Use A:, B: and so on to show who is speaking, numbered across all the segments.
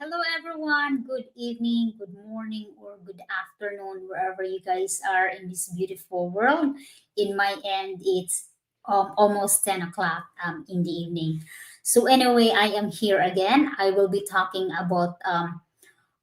A: Hello, everyone. Good evening, good morning, or good afternoon, wherever you guys are in this beautiful world. In my end, it's almost 10 o'clock in the evening. So, anyway, I am here again. I will be talking about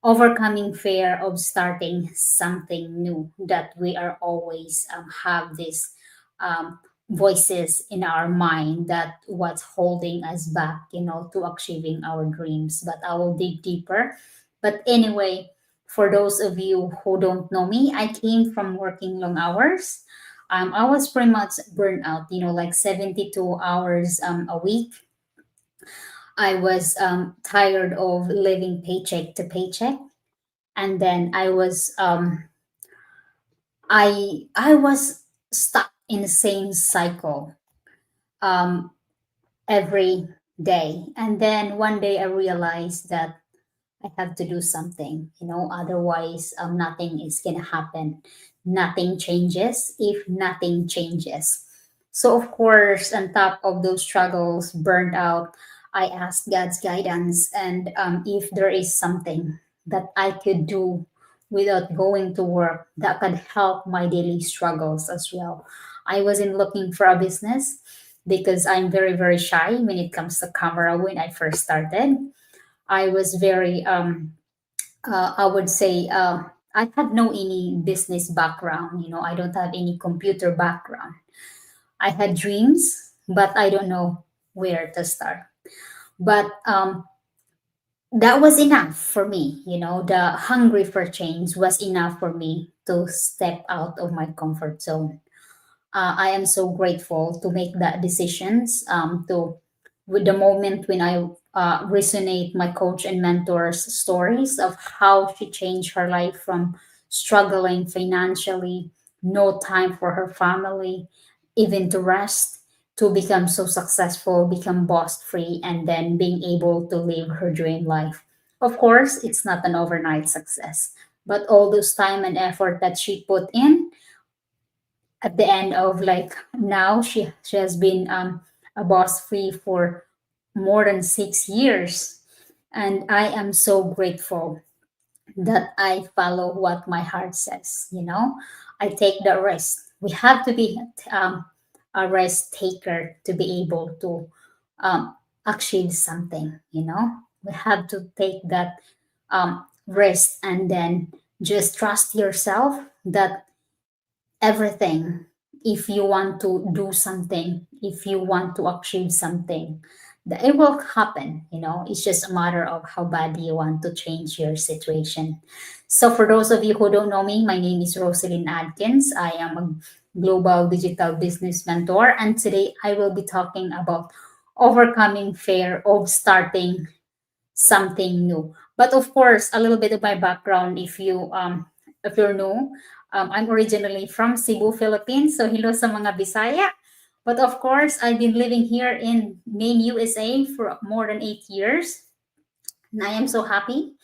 A: overcoming fear of starting something new, that we are always have this um, voices in our mind that what's holding us back, to achieving our dreams. But I will dig deeper. But anyway, for those of you who don't know me, I came from working long hours. I was pretty much burnt out, like 72 hours a week. I was tired of living paycheck to paycheck, and then I was stuck in the same cycle um every day. And then one day I realized that I have to do something, otherwise nothing is gonna happen. Nothing changes if nothing changes. So of course, on top of those struggles, burned out, I asked God's guidance, and if there is something that I could do without going to work that could help my daily struggles as well. I wasn't looking for a business because I'm very, very shy when it comes to camera when I first started. I was very, I would say, I had no any business background. I don't have any computer background. I had dreams, but I don't know where to start. But that was enough for me. The hungry for change was enough for me to step out of my comfort zone. I am so grateful to make that decisions. To with the moment when I resonate my coach and mentor's stories of how she changed her life from struggling financially, no time for her family, even to rest, to become so successful, become boss free, and then being able to live her dream life. Of course, it's not an overnight success, but all those time and effort that she put in at the end of, like, now she has been a boss free for more than 6 years, and I am so grateful that I follow what my heart says. I take the risk. We have to be a risk taker to be able to achieve something. We have to take that risk, and then just trust yourself that everything, if you want to do something, if you want to achieve something, that it will happen. It's just a matter of how bad you want to change your situation. So for those of you who don't know me, my name is Rosalyn Adkins. I am a global digital business mentor, and today I will be talking about overcoming fear of starting something new. But of course, a little bit of my background, if you're new, I'm originally from Cebu, Philippines. So hello sa mga Bisaya. But of course, I've been living here in Maine, USA for more than 8 years. And I am so happy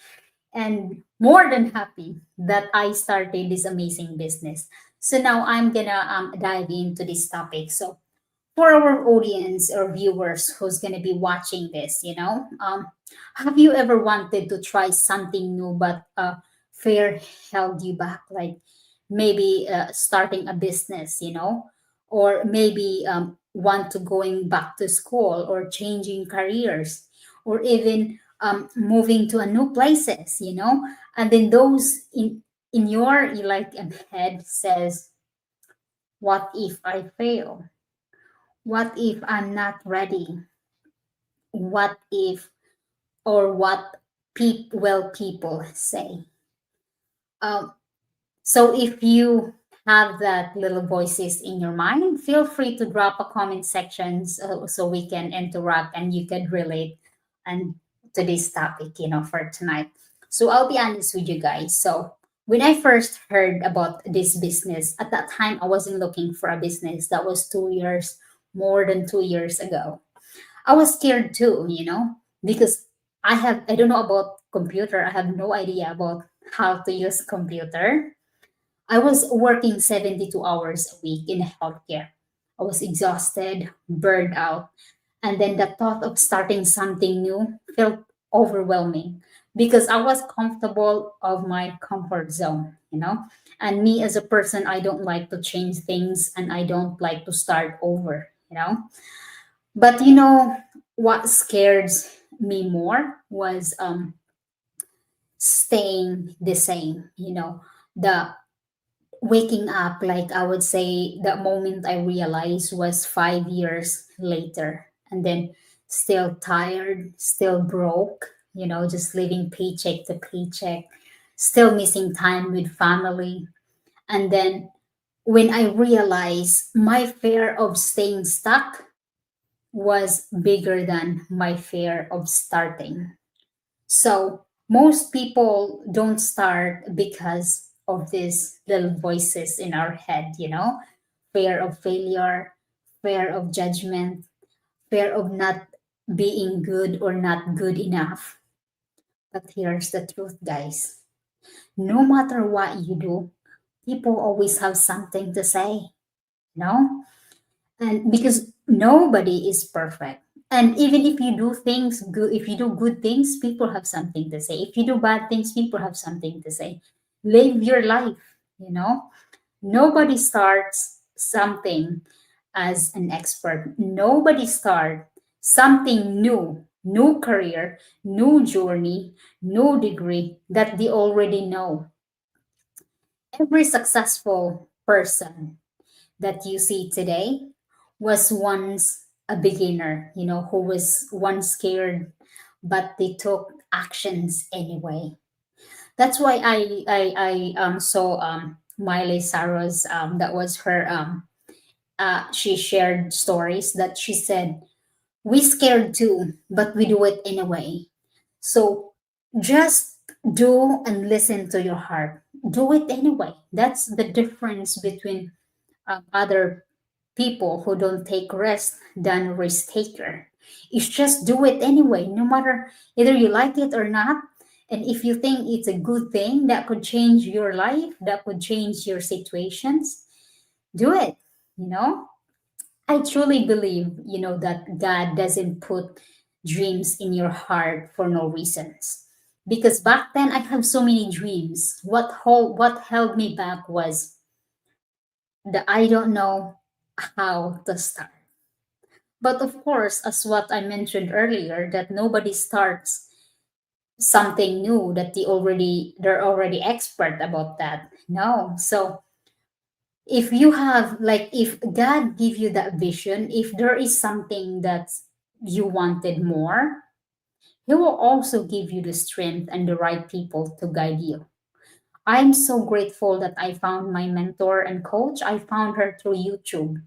A: and more than happy that I started this amazing business. So now I'm gonna dive into this topic. So for our audience or viewers who's going to be watching this, have you ever wanted to try something new, but fear held you back? Like maybe starting a business, or maybe want to going back to school, or changing careers, or even moving to a new places, and then those in your like head says, what if I fail? What if I'm not ready? What if, or what people say? Um, so if you have that little voices in your mind, feel free to drop a comment section, so we can interact and you can relate and to this topic, for tonight. So I'll be honest with you guys. So when I first heard about this business, at that time I wasn't looking for a business. That was 2 years, more than 2 years ago. I was scared too, because I don't know about computer. I have no idea about how to use computer. I was working 72 hours a week in healthcare. I was exhausted, burned out, and then the thought of starting something new felt overwhelming because I was comfortable of my comfort zone, you know. And me as a person, I don't like to change things and I don't like to start over, you know. But you know what scares me more was staying the same, you know, the waking up, like I would say the moment I realized was 5 years later, and then still tired, still broke, you know, just living paycheck to paycheck, still missing time with family. And then when I realized my fear of staying stuck was bigger than my fear of starting. So most people don't start because of these little voices in our head, you know, fear of failure, fear of judgment, fear of not being good or not good enough. But here's the truth, guys. No matter what you do, people always have something to say, you know? And because nobody is perfect, and even if you do things good, if you do good things, people have something to say. If you do bad things, people have something to say. Live your life, you know. Nobody starts something as an expert. Nobody start something new career, new journey, new degree that they already know. Every successful person that you see today was once a beginner, you know, who was once scared, but they took actions anyway. That's why I saw Miley Cyrus, that was her she shared stories that she said, we scared too, but we do it anyway. So just do and listen to your heart. Do it anyway. That's the difference between other people who don't take rest than risk taker. It's just do it anyway, no matter either you like it or not. And if you think it's a good thing that could change your life, that could change your situations, do it. You know, I truly believe, you know, that God doesn't put dreams in your heart for no reasons. Because back then I have so many dreams. What held me back was that I don't know how to start. But of course, as what I mentioned earlier, that nobody starts something new that they're already expert about that. No. So if you have, like, if God give you that vision, if there is something that you wanted more, he will also give you the strength and the right people to guide you. I'm so grateful that I found my mentor and coach. I found her through YouTube.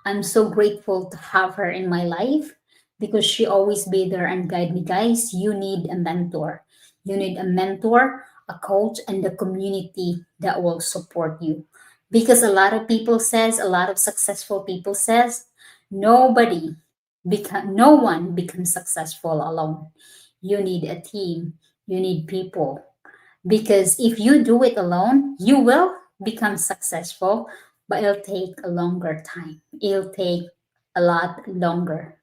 A: I'm so grateful to have her in my life because she always be there and guide me. Guys, you need a mentor. You need a mentor, a coach, and the community that will support you. Because a lot of people says, a lot of successful people says, no one becomes successful alone. You need a team. You need people, because if you do it alone, you will become successful, but it'll take a longer time. It'll take a lot longer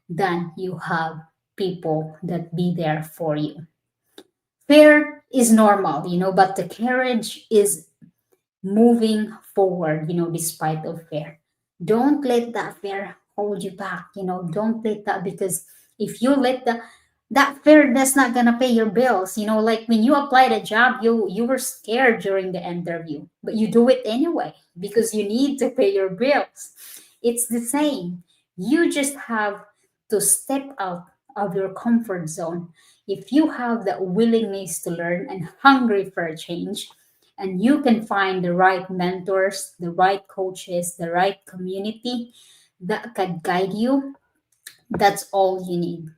A: than you have people that be there for you. Fear is normal, you know, but the courage is moving forward, you know, despite of fear. Don't let that fear hold you back, you know, don't let that, because if you let that fear, that's not gonna pay your bills, you know, like when you applied a job, you were scared during the interview, but you do it anyway because you need to pay your bills. It's the same. You just have to step out of your comfort zone. If you have that willingness to learn and hungry for a change, and you can find the right mentors, the right coaches, the right community that can guide you, that's all you need.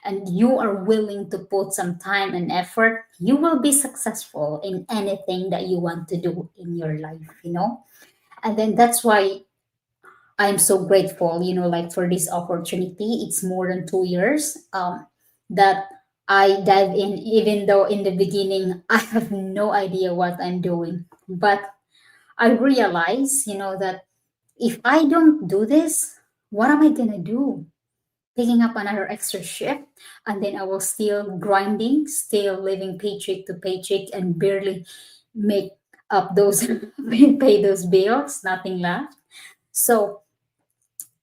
A: And you are willing to put some time and effort, you will be successful in anything that you want to do in your life, you know? And then that's why I'm so grateful, you know, like for this opportunity. It's more than 2 years that I dive in, even though in the beginning I have no idea what I'm doing. But I realize, you know, that if I don't do this, what am I gonna do? picking up another extra shift, and then I was still grinding, still living paycheck to paycheck, and barely make up those pay those bills, nothing left. So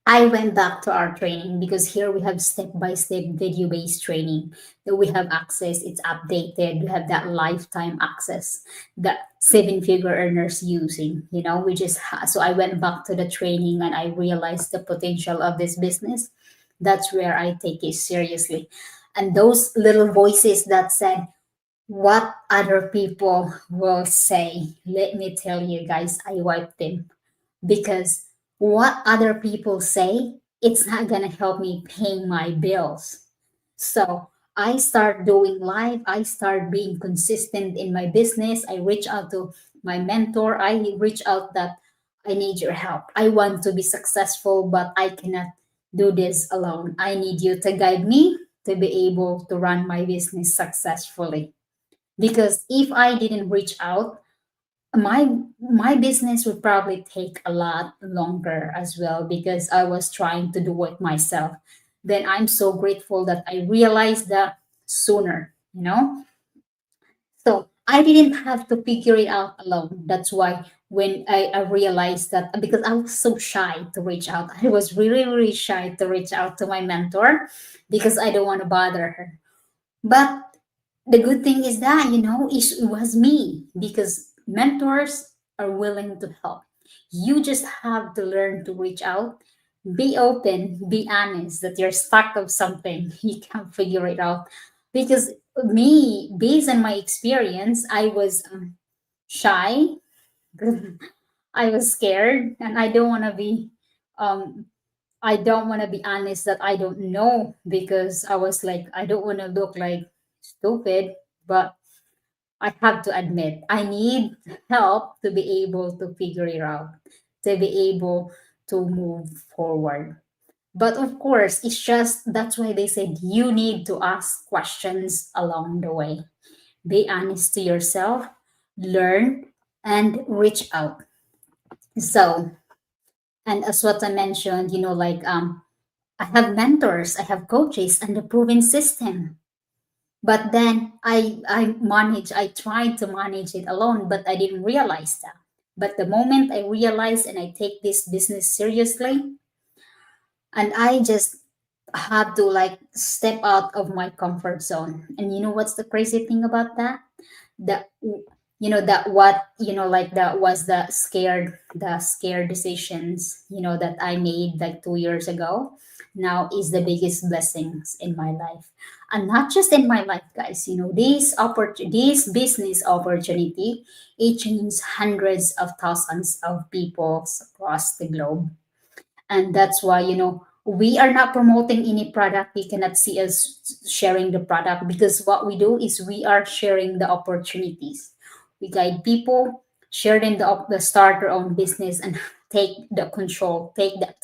A: I went back to our training because here we have step by step video based training that we have access, it's updated, we have that lifetime access that seven-figure earners using. So I went back to the training and I realized the potential of this business. That's where I take it seriously. And those little voices that said, what other people will say, let me tell you guys, I wiped them because what other people say, it's not gonna help me pay my bills. So I start doing live, I start being consistent in my business. I reach out to my mentor, I reach out that I need your help. I want to be successful, but I cannot do this alone. I need you to guide me to be able to run my business successfully. Because if I didn't reach out, my business would probably take a lot longer as well because I was trying to do it myself. Then I'm so grateful that I realized that sooner. So I didn't have to figure it out alone. That's why when I realized that, because I was so shy to reach out, I was really, really shy to reach out to my mentor because I don't want to bother her. But the good thing is that, it was me because mentors are willing to help. You just have to learn to reach out, be open, be honest that you're stuck of something, you can't figure it out. Because me, based on my experience, I was shy, I was scared, and um, I don't want to be honest that I don't know because I was like, I don't want to look like stupid, but I have to admit, I need help to be able to figure it out, to be able to move forward. But of course, it's just that's why they said you need to ask questions along the way. Be honest to yourself, learn, and reach out. So, and as what I mentioned, I have mentors, I have coaches, and a proven system. But then I tried to manage it alone, but I didn't realize that. But the moment I realized and I take this business seriously, and I just have to like step out of my comfort zone. And you know what's the crazy thing about that? That that what like that was the scared decisions that I made like 2 years ago now is the biggest blessings in my life. And not just in my life, guys, this business opportunity, it changed hundreds of thousands of people across the globe. And that's why we are not promoting any product. You cannot see us sharing the product because what we do is we are sharing the opportunities. We guide people, share them the start their own business, and take the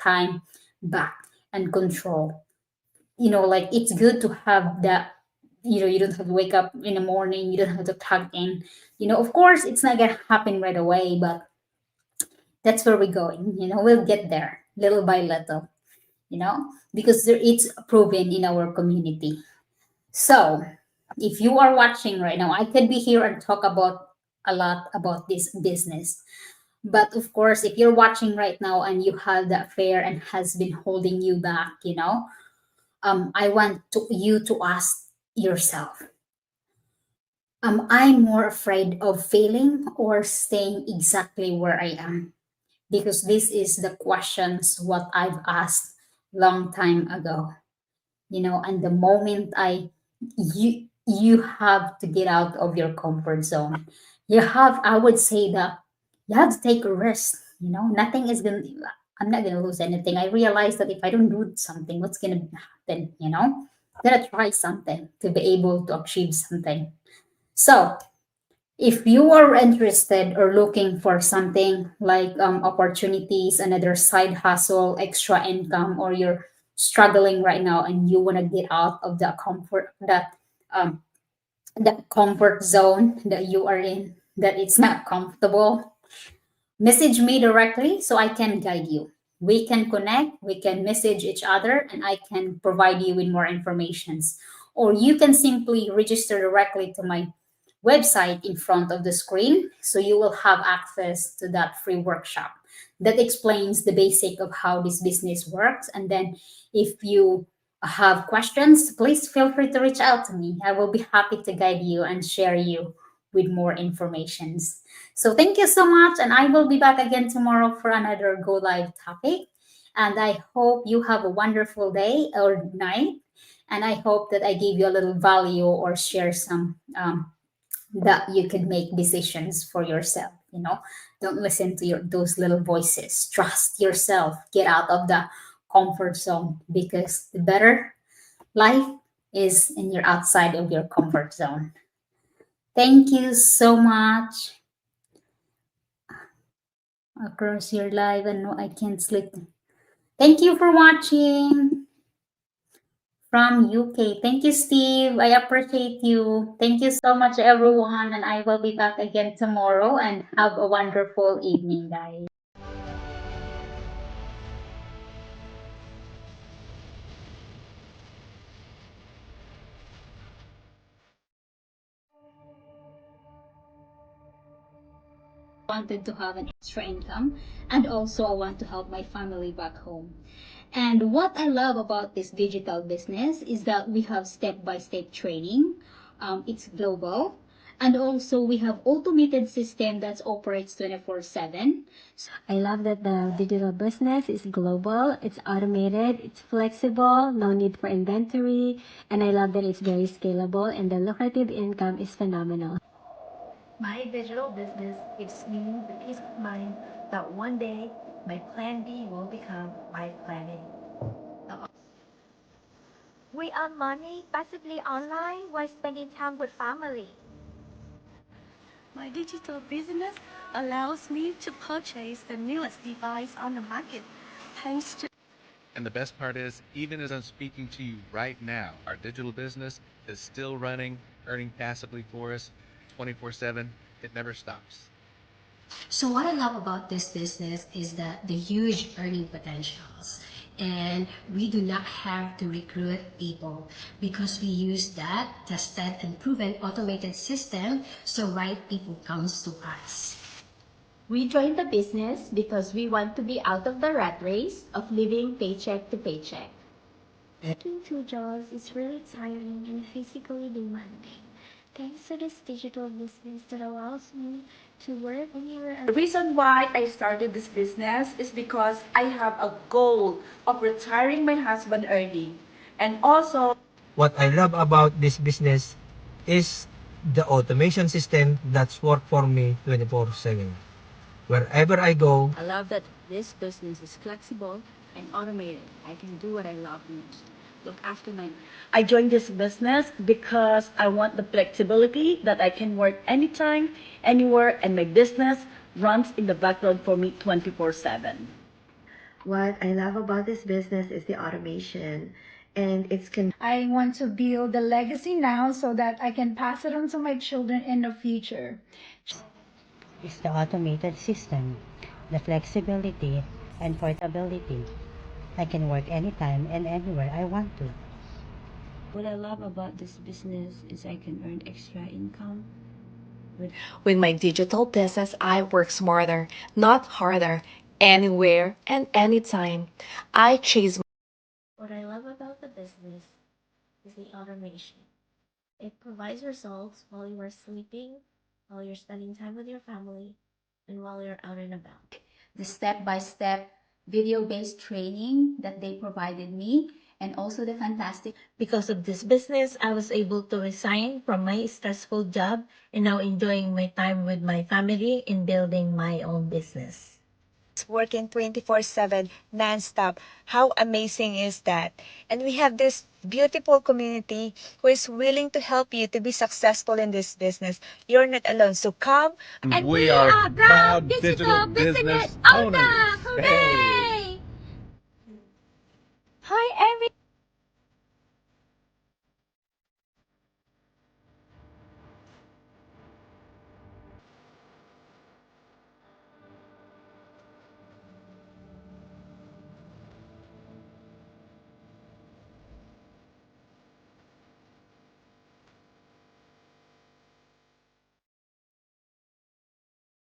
A: time back and control. Like it's good to have that. You don't have to wake up in the morning, you don't have to tug in. Of course it's not gonna happen right away, but that's where we're going. We'll get there little by little, because it's proven in our community. So, if you are watching right now, I could be here and talk about a lot about this business. But of course, if you're watching right now and you have that fear and has been holding you back, I want you to ask yourself, am I more afraid of failing or staying exactly where I am? Because this is the questions what I've asked long time ago. And the moment you have to get out of your comfort zone. I would say that you have to take a risk. Nothing is gonna I'm not gonna lose anything. I realize that if I don't do something, what's gonna happen? Gotta try something to be able to achieve something. So if you are interested or looking for something like opportunities, another side hustle, extra income, or you're struggling right now and you want to get out of um, that comfort zone that you are in, that it's not comfortable, message me directly so I can guide you. We can connect, we can message each other, and I can provide you with more informations. Or you can simply register directly to my website in front of the screen, so you will have access to that free workshop that explains the basic of how this business works. And then if you have questions, please feel free to reach out to me. I will be happy to guide you and share you with more informations. So thank you so much, and I will be back again tomorrow for another go live topic. And I hope you have a wonderful day or night. And I hope that I gave you a little value or share some that you could make decisions for yourself. Don't listen to those little voices. Trust yourself. Get out of the comfort zone, because the better life is in your outside of your comfort zone. Thank you so much. Across your live, and no, I can't sleep. Thank you for watching from UK. Thank you, Steve. I appreciate you. Thank you so much, everyone. And I will be back again tomorrow. And have a wonderful evening, guys. Wanted to have an extra income, and also I want to help my family back home. And what I love about this digital business is that we have step-by-step training. It's global, and also we have automated system that operates 24/7. I love that the digital business is global, it's automated, it's flexible, no need for inventory, and I love that it's very scalable and the lucrative income is phenomenal. My digital business gives me the peace of mind that one day my plan B will become my plan A. We earn money passively online while spending time with family. My digital business allows me to purchase the newest device on the market, thanks to.
B: And the best part is, even as I'm speaking to you right now, our digital business is still running, earning passively for us 24/7. It never stops.
C: So what I love about this business is that the huge earning potentials. And we do not have to recruit people because we use that tested and proven automated system so right people comes to us. We joined the business because we want to be out of the rat race of living paycheck to paycheck. Working two jobs is really tiring and physically demanding. Thanks to this digital business that allows me to work anywhere.
D: The reason why I started this business is because I have a goal of retiring my husband early. And also,
E: what I love about this business is the automation system that's work for me 24/7. Wherever I go,
F: I love that this business is flexible and automated. I can do what I love most. Look after my.
D: I joined this business because I want the flexibility that I can work anytime, anywhere, and my business runs in the background for me 24/7.
C: What I love about this business is the automation and its
G: I want to build a legacy now so that I can pass it on to my children in the future.
H: Is the automated system, the flexibility and portability. I can work anytime and anywhere I want to.
F: What I love about this business is I can earn extra income.
I: With my digital business, I work smarter, not harder, anywhere and anytime. I chase.
C: What I love about the business is the automation. It provides results while you are sleeping, while you're spending time with your family, and while you're out and about. The step-by-step video-based training that they provided me, and also the fantastic.
J: Because of this business, I was able to resign from my stressful job and now enjoying my time with my family in building my own business.
K: Working 24/7 nonstop. How amazing is that? And we have this beautiful community who is willing to help you to be successful in this business. You're not alone. So come
B: And we are proud digital business owners. Hey.